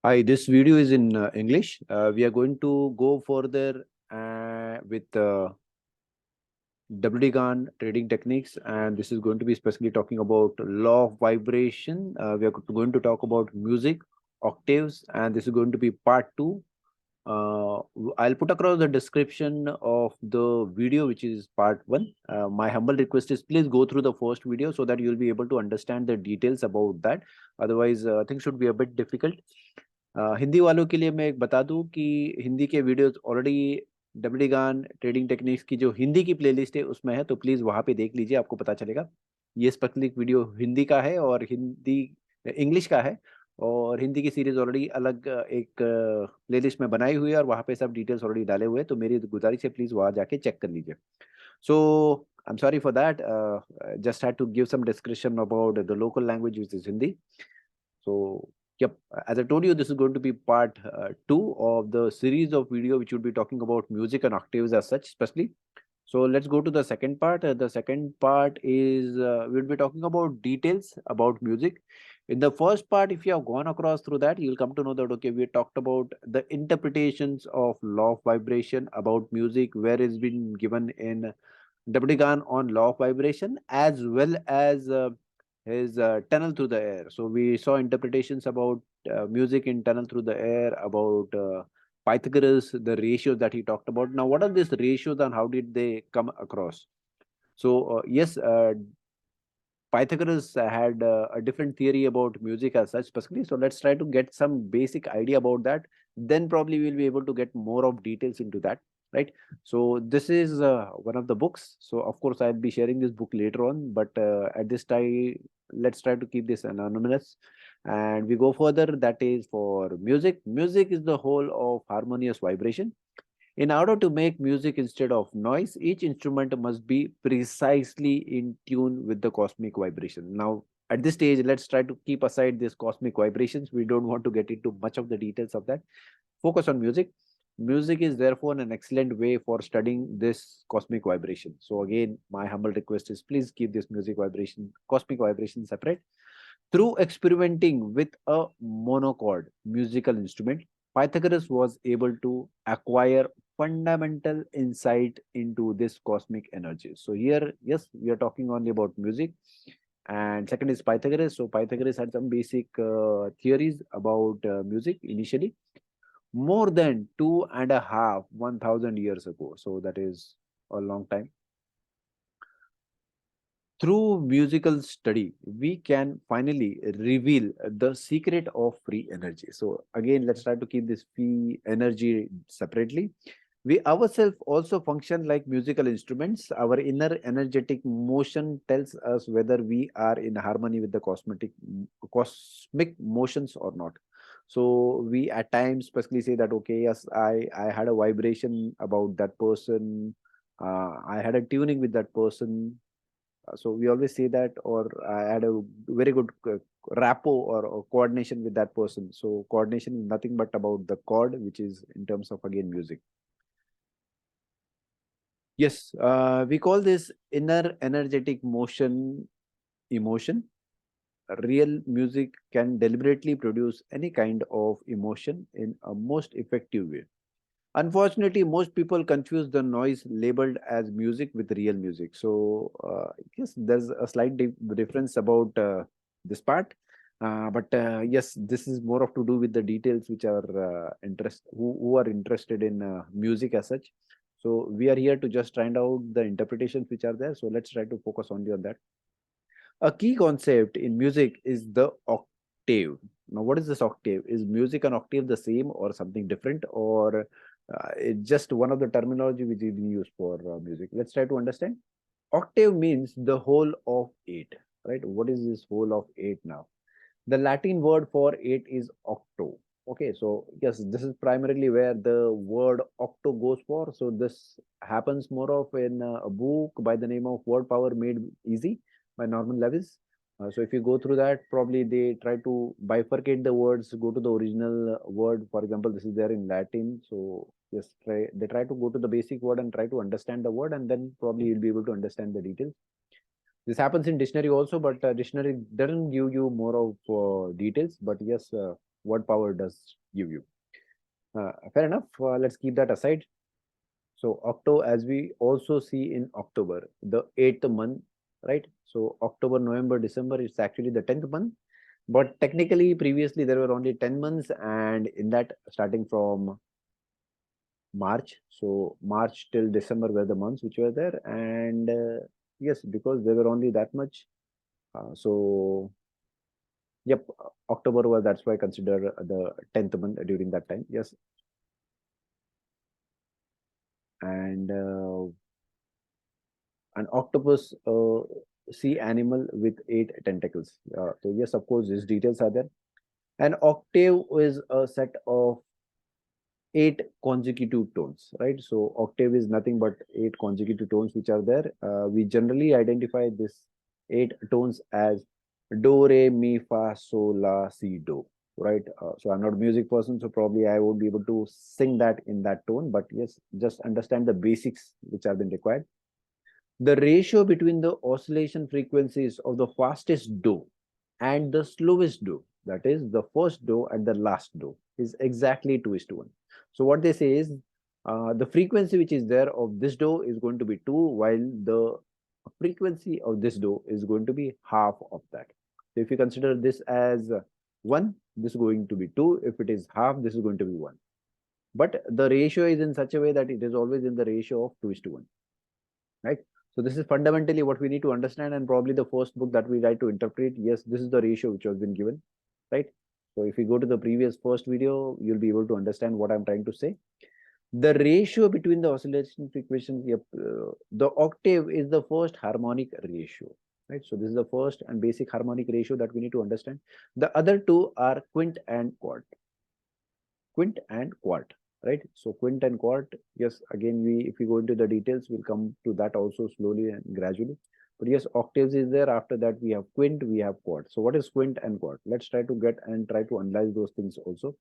Hi, this video is in English. We are going to go further with WD Gann trading techniques, and this is going to be specifically talking about law of vibration. We are going to talk about music, octaves, and this is going to be part two. Uh, I'll put across the description of the video, which is part one. My humble request is please go through the first video so that you'll be able to understand the details about that. Otherwise, things should be a bit difficult. Hindi वालों के लिए मैं एक बता दूं कि हिंदी के videos already W गान ट्रेडिंग टेक्निक्स की जो हिंदी की प्लेलिस्ट है उसमें है, तो प्लीज़ वहाँ पे देख लीजिए, आपको पता चलेगा। ये स्पेसिफिक वीडियो हिंदी का है और हिंदी इंग्लिश का है, और हिंदी की सीरीज ऑलरेडी अलग एक प्लेलिस्ट में बनाई हुई है और वहाँ पे सब डिटेल्स ऑलरेडी डाले हुए हैं, तो मेरी गुजारिश है प्लीज़ वहाँ जाके चेक कर लीजिए। So I am sorry for that, just had to give some description about the local language which is Hindi. So, yep, as I told you, this is going to be part two of the series of video which would be talking about music and octaves as such, especially. So let's go to the second part. The second part is we'll be talking about details about music. In the first part, if you have gone across through that, you'll come to know that okay, we talked about the interpretations of law of vibration about music, where it's been given in Dabdigan on law of vibration, as well as his tunnel through the air. So we saw interpretations about music in tunnel through the air, about Pythagoras, the ratios that he talked about. Now, what are these ratios and how did they come across? So yes, Pythagoras had a different theory about music as such, specifically. So let's try to get some basic idea about that. Then probably we'll be able to get more of details into that, right? So this is one of the books. So of course I'll be sharing this book later on, but at this time, let's try to keep this anonymous. And we go further. That is for music. Music is the whole of harmonious vibration. In order to make music instead of noise, each instrument must be precisely in tune with the cosmic vibration. Now, at this stage, let's try to keep aside these cosmic vibrations. We don't want to get into much of the details of that. Focus on music. Music is therefore an excellent way for studying this cosmic vibration. So again, my humble request is please keep this music vibration, cosmic vibration separate. Through experimenting with a monochord musical instrument, Pythagoras was able to acquire fundamental insight into this cosmic energy. So here, yes, we are talking only about music. And second is Pythagoras. So Pythagoras had some basic theories about music initially, more than 1,000 years ago. So that is a long time. Through musical study, we can finally reveal the secret of free energy. So again, let's try to keep this free energy separately. We ourselves also function like musical instruments. Our inner energetic motion tells us whether we are in harmony with the cosmic motions or not. So we at times specifically say that okay, yes, I had a vibration about that person. I had a tuning with that person, so we always say that, or I had a very good rapport or coordination with that person. So coordination is nothing but about the chord, which is in terms of again music. Yes, we call this inner energetic motion emotion. Real music can deliberately produce any kind of emotion in a most effective way. Unfortunately, most people confuse the noise labeled as music with real music. So, yes, there's a slight difference about this part. But yes, this is more of to do with the details which are who are interested in music as such. So we are here to just find out the interpretations which are there. So let's try to focus only on that. A key concept in music is the octave. Now, what is this octave? Is music and octave the same or something different, or it's just one of the terminology which is being used for music? Let's try to understand. Octave means the whole of eight, right? What is this whole of eight now? The Latin word for eight is octo. Okay, so yes, this is primarily where the word octo goes for. So this happens more of in a book by the name of Word Power Made Easy by Norman Lewis. So if you go through that, probably they try to bifurcate the words, go to the original word. For example, this is there in Latin. So yes, they try to go to the basic word and try to understand the word, and then probably you'll be able to understand the details. This happens in dictionary also, but dictionary doesn't give you more of details. But yes, what power does give you. Fair enough. Let's keep that aside. So Octo, as we also see in October, the eighth month, right? So October, November, December, it's actually the 10th month. But technically, previously there were only 10 months, and in that, starting from March, so March till December were the months which were there, and yes, because there were only that much. So yep, October was that's why consider the 10th month during that time. Yes, and an octopus sea animal with 8 tentacles. So yes, of course, these details are there. An octave is a set of 8 consecutive tones, right? So octave is nothing but 8 consecutive tones which are there. We generally identify this 8 tones as do, re, mi, fa, sol, la, si, do, right? So I'm not a music person, so probably I won't be able to sing that in that tone, but yes, just understand the basics which have been required. The ratio between the oscillation frequencies of the fastest do and the slowest do, that is the first do and the last do, is exactly 2:1. So what they say is the frequency which is there of this do is going to be 2, while the frequency of this do is going to be half of that. So if you consider this as 1, this is going to be 2. If it is half, this is going to be 1. But the ratio is in such a way that it is always in the ratio of 2:1, right? So this is fundamentally what we need to understand, and probably the first book that we write to interpret. Yes, this is the ratio which has been given, right? So if you go to the previous first video, you'll be able to understand what I'm trying to say. The ratio between the oscillation frequencies, yep, the octave is the first harmonic ratio, right? So this is the first and basic harmonic ratio that we need to understand. The other two are quint and quart. Quint and quart, right? So quint and quart, yes, again, we if we go into the details, we'll come to that also slowly and gradually. But yes, octaves is there. After that, we have quint, we have quart. So what is quint and quart? Let's try to get and try to analyze those things also.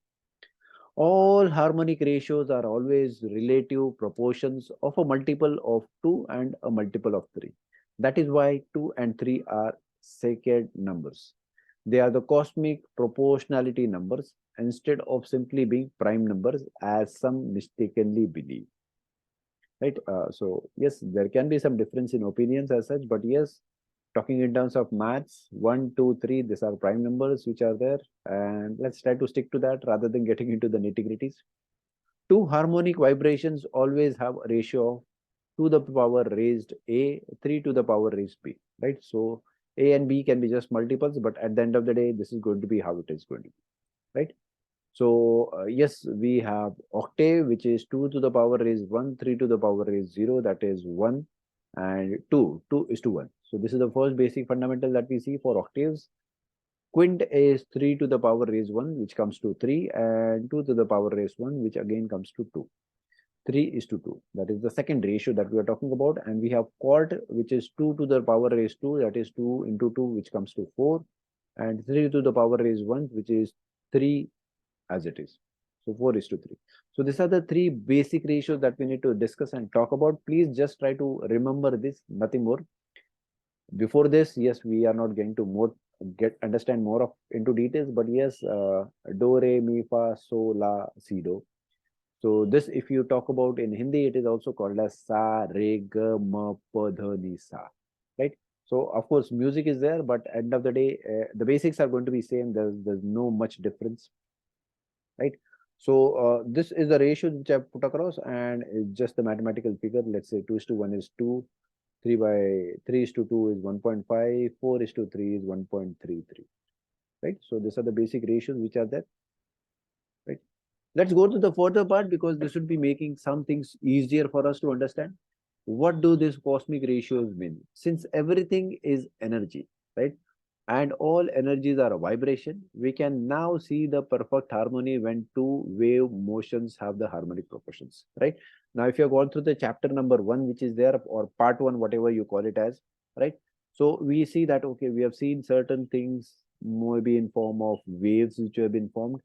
All harmonic ratios are always relative proportions of a multiple of 2 and a multiple of 3. That is why 2 and 3 are sacred numbers. They are the cosmic proportionality numbers instead of simply being prime numbers as some mistakenly believe. Right? So yes, there can be some difference in opinions as such, but yes, talking in terms of maths, 1, 2, 3, these are prime numbers which are there, and let's try to stick to that rather than getting into the nitty-gritties. Two harmonic vibrations always have a ratio of 2 to the power raised a, 3 to the power raised b, right? So a and b can be just multiples, but at the end of the day, this is going to be how it is going to be, right? So yes, we have octave, which is 2 to the power raised 1, 3 to the power raised 0, that is 1, and 2 is to 1. So this is the first basic fundamental that we see for octaves. Quint is 3 to the power raised 1, which comes to 3, and 2 to the power raised 1, which again comes to 2. 3 is to 2. That is the second ratio that we are talking about. And we have quart, which is 2 to the power raised 2, that is 2 into 2, which comes to 4, and 3 to the power raised 1, which is 3 as it is. So 4 is to 3. So these are the three basic ratios that we need to discuss and talk about. Please just try to remember this, nothing more. Before this, yes, we are not going to more get understand more of into details, but yes, do, re, mi, fa, sol, la, si, do. So this, if you talk about in Hindi, it is also called as sa, re, ga, ma, pa, dha, ni, sa, right? So of course, music is there, but end of the day, the basics are going to be same. There's no much difference, right? So this is the ratio which I've put across, and it's just the mathematical figure. Let's say 2 is to 1 is 2, 3 by 3 is to 2 is 1.5, 4 is to 3 is 1.33, right? So these are the basic ratios which are there, right? Let's go to the further part, because this should be making some things easier for us to understand. What do these cosmic ratios mean? Since everything is energy, right? And all energies are a vibration, we can now see the perfect harmony when two wave motions have the harmonic proportions, right? Now, if you have gone through the chapter number 1, which is there, or part 1, whatever you call it as, right? So we see that, okay, we have seen certain things maybe in form of waves which have been formed.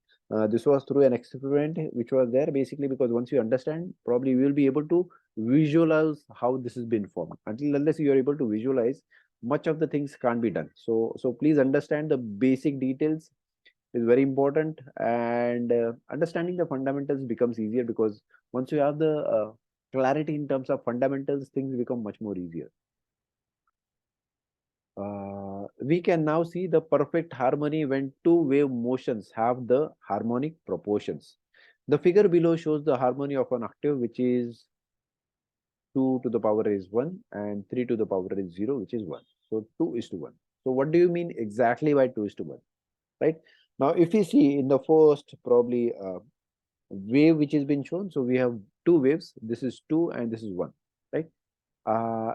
This was through an experiment which was there, basically because once you understand, probably we will be able to visualize how this has been formed. Until unless you are able to visualize, much of the things can't be done. So please understand the basic details. is very important, and understanding the fundamentals becomes easier, because once you have the clarity in terms of fundamentals, things become much more easier. We can now see the perfect harmony when two wave motions have the harmonic proportions. The figure below shows the harmony of an octave, which is 2 to the power is 1 and 3 to the power is 0, which is 1. So 2 is to 1. So what do you mean exactly by 2 is to 1? Right? Now, if you see in the first probably wave which has been shown, so we have two waves. This is 2 and this is 1. Right?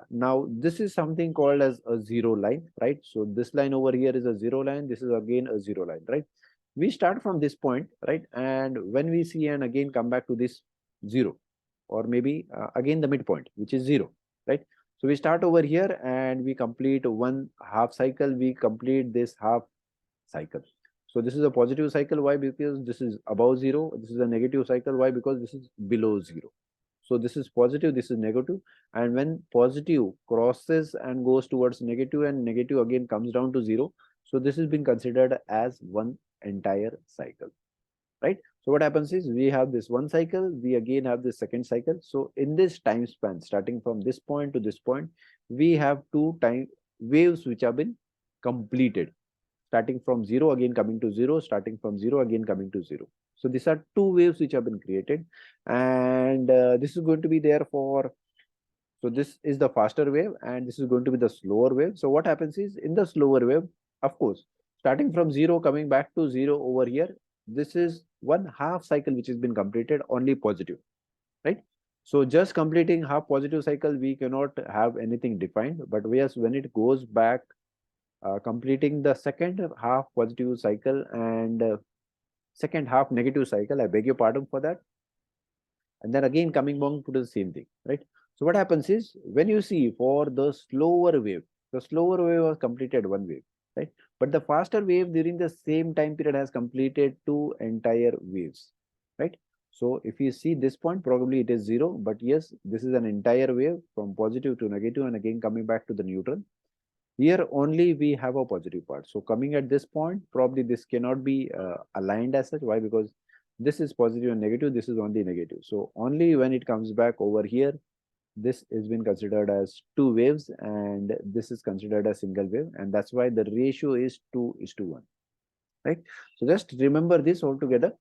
Now, this is something called as a zero line, right? So this line over here is a zero line. This is again a zero line, right? We start from this point, right? And when we see and again come back to this 0, or maybe again the midpoint, which is 0, right? So we start over here and we complete one half cycle. We complete this half cycle. So this is a positive cycle. Why? Because this is above 0. This is a negative cycle. Why? Because this is below 0. So this is positive, this is negative, and when positive crosses and goes towards negative, and negative again comes down to 0, so this has been considered as one entire cycle, right? So what happens is we have this one cycle, we again have this second cycle. So in this time span, starting from this point to this point, we have two time waves which have been completed, starting from 0 again coming to 0, starting from 0 again coming to 0. So these are two waves which have been created, and this is going to be there for, so this is the faster wave and this is going to be the slower wave. So what happens is in the slower wave, of course, starting from 0 coming back to 0 over here, this is one half cycle which has been completed, only positive, right? So just completing half positive cycle, we cannot have anything defined, but yes, when it goes back, completing the second half positive cycle and second half negative cycle, I beg your pardon for that, and then again coming back to the same thing, right? So what happens is when you see for the slower wave, the slower wave was completed one wave, right? But the faster wave during the same time period has completed two entire waves, right? So if you see this point, probably it is 0, but yes, this is an entire wave from positive to negative and again coming back to the neutral. Here only we have a positive part. So coming at this point, probably this cannot be aligned as such. Why? Because this is positive and negative, this is only negative. So only when it comes back over here, this has been considered as two waves and this is considered a single wave. And that's why the ratio is 2 is to 1, right? So just remember this all together.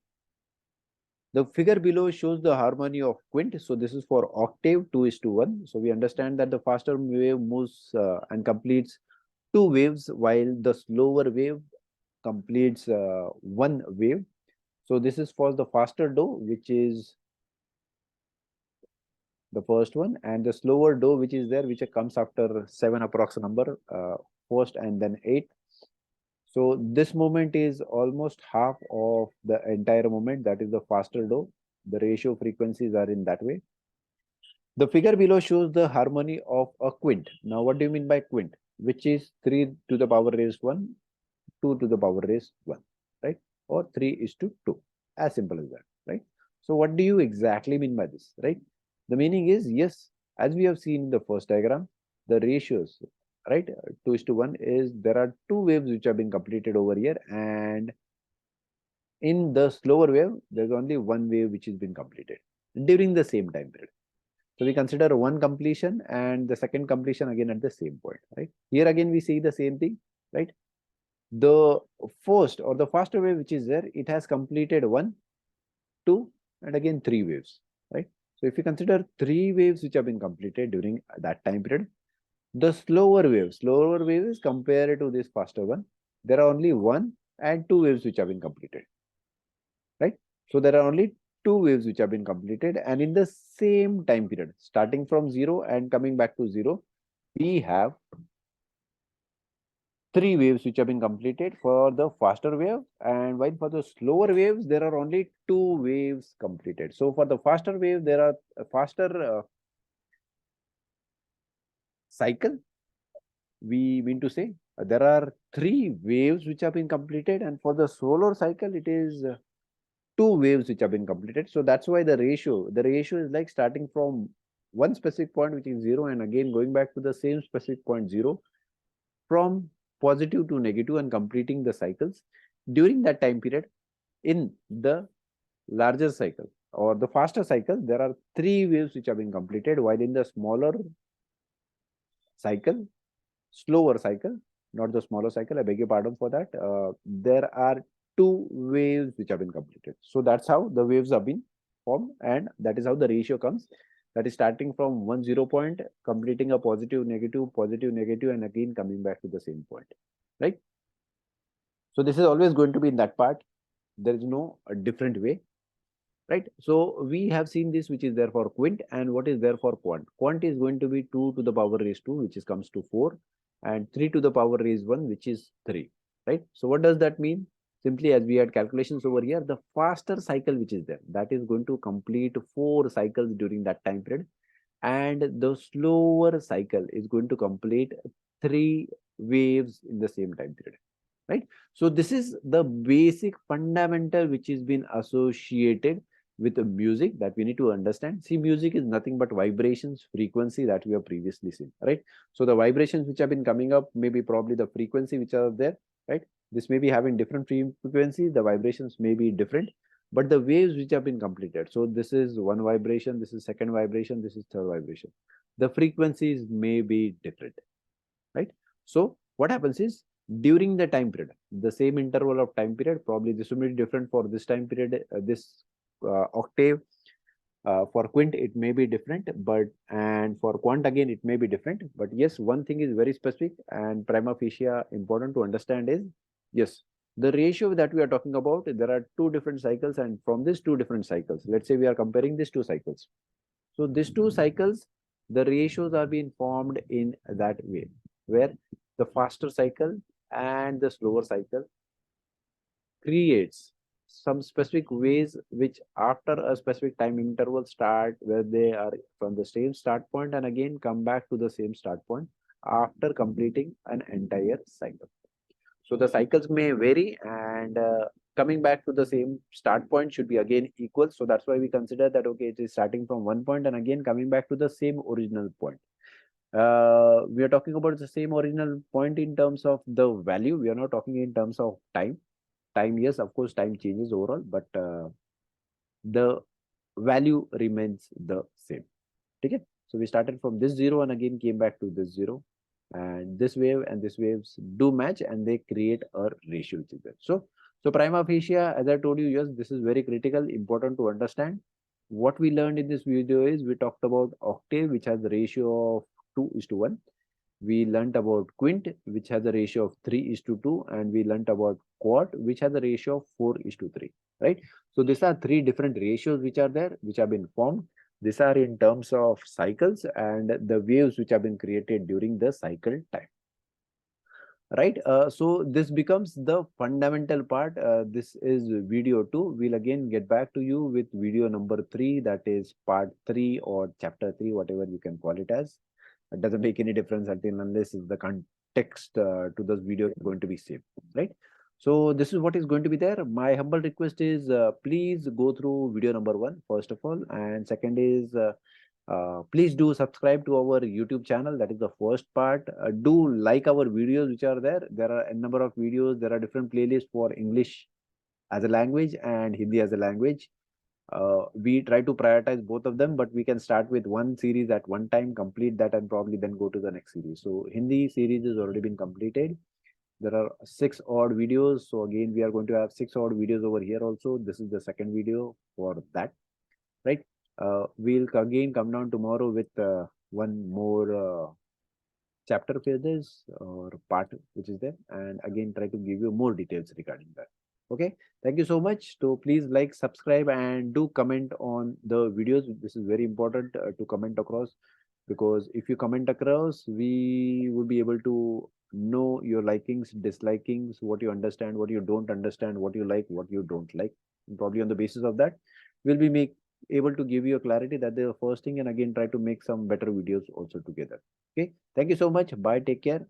The figure below shows the harmony of quint. So this is for octave 2 is to 1. So we understand that the faster wave moves and completes two waves while the slower wave completes one wave. So this is for the faster do, which is the first one, and the slower do, which is there, which comes after 7 approx number, first and then 8. So this moment is almost half of the entire moment, that is the faster do. The ratio frequencies are in that way. The figure below shows the harmony of a quint. Now, what do you mean by quint? Which is 3 to the power raised 1, 2 to the power raised 1, right? Or 3 is to 2. As simple as that, right? So what do you exactly mean by this, right? The meaning is, yes, as we have seen in the first diagram, the ratios, right? 2 is to 1 is there are two waves which have been completed over here, and in the slower wave, there's only one wave which has been completed during the same time period. So we consider one completion and the second completion again at the same point, right? Here again, we see the same thing, right? The first or the faster wave which is there, it has completed 1, 2, and again 3 waves, right? So if you consider 3 waves which have been completed during that time period, the slower wave is compared to this faster one, there are only 1 and 2 waves which have been completed, right? So there are only 2 waves which have been completed, and in the same time period, starting from 0 and coming back to 0, we have 3 waves which have been completed for the faster wave, and while for the slower waves, there are only 2 waves completed. So for the faster wave, there are a faster cycle. We mean to say there are 3 waves which have been completed, and for the solar cycle, it is 2 waves which have been completed. So that's why the ratio is like starting from one specific point, which is 0, and again going back to the same specific point 0, from positive to negative and completing the cycles. During that time period, in the larger cycle or the faster cycle, there are three waves which have been completed, while in the smaller cycle, slower cycle, not the smaller cycle, I beg your pardon for that, there are two waves which have been completed. So that's how the waves have been formed, and that is how the ratio comes. That is starting from 1 0 point, completing a positive, negative, and again coming back to the same point, right? So this is always going to be in that part. There is no different way, right? So we have seen this, which is there for Quint, and what is there for Quant. Quant is going to be 2 to the power raised 2, which is comes to 4, and 3 to the power raised 1, which is 3, right? So what does that mean? Simply, as we had calculations over here, the faster cycle which is there, that is going to complete 4 cycles during that time period, and the slower cycle is going to complete 3 waves in the same time period, right? So this is the basic fundamental which is been associated with the music that we need to understand. See, music is nothing but vibrations, frequency that we have previously seen, right? So the vibrations which have been coming up, maybe probably the frequency which are there, right? This may be having different frequency, the vibrations may be different, but the waves which have been completed. So this is one vibration, this is second vibration, this is third vibration. The frequencies may be different, right? So what happens is, during the time period, the same interval of time period, probably this will be different for this time period, this octave. For Quint, it may be different, but and for Quant again, it may be different. But yes, one thing is very specific and prima facie important to understand is, yes, the ratio that we are talking about, there are two different cycles, and from these two different cycles, let's say we are comparing these two cycles. So these two cycles, the ratios are being formed in that way, where the faster cycle and the slower cycle creates some specific ways which after a specific time interval start where they are from the same start point and again come back to the same start point after completing an entire cycle. So the cycles may vary, and coming back to the same start point should be again equal. So that's why we consider that, okay, it is starting from one point and again coming back to the same original point. We are talking about the same original point in terms of the value. We are not talking in terms of time. Time, yes, of course, time changes overall, but the value remains the same. Okay? So we started from this zero and again came back to this zero, and this wave and this waves do match and they create a ratio which is there. So prima facie, as I told you, yes, this is very critical, important to understand. What we learned in this video is we talked about octave, which has the ratio of 2:1. We learnt about Quint, which has a ratio of 3:2, and we learnt about Quart, which has a ratio of 4:3, right? So these are three different ratios which are there, which have been formed. These are in terms of cycles and the waves which have been created during the cycle time, right? So this becomes the fundamental part. This is video 2. We'll again get back to you with video number 3, that is part 3 or chapter 3, whatever you can call it as. It doesn't make any difference until unless the context to this video is going to be same, right? So this is what is going to be there. My humble request is, please go through video number 1 first of all, and second is, please do subscribe to our YouTube channel. That is the first part. Do like our videos which are there. There are a number of videos. There are different playlists for English as a language and Hindi as a language. We try to prioritize both of them, but we can start with one series at one time, complete that, and probably then go to the next series. So Hindi series has already been completed. There are 6 odd videos. So again, we are going to have 6 odd videos over here also. This is the second video for that, right? We'll again come down tomorrow with one more chapter for this or part which is there, and again try to give you more details regarding that. Okay, thank you so much. So please like, subscribe, and do comment on the videos. This is very important to comment across, because if you comment across, we will be able to know your likings, dislikings, what you understand, what you don't understand, what you like, what you don't like. And probably on the basis of that, we'll be able to give you a clarity that the first thing, and again try to make some better videos also together. Okay, thank you so much. Bye, take care.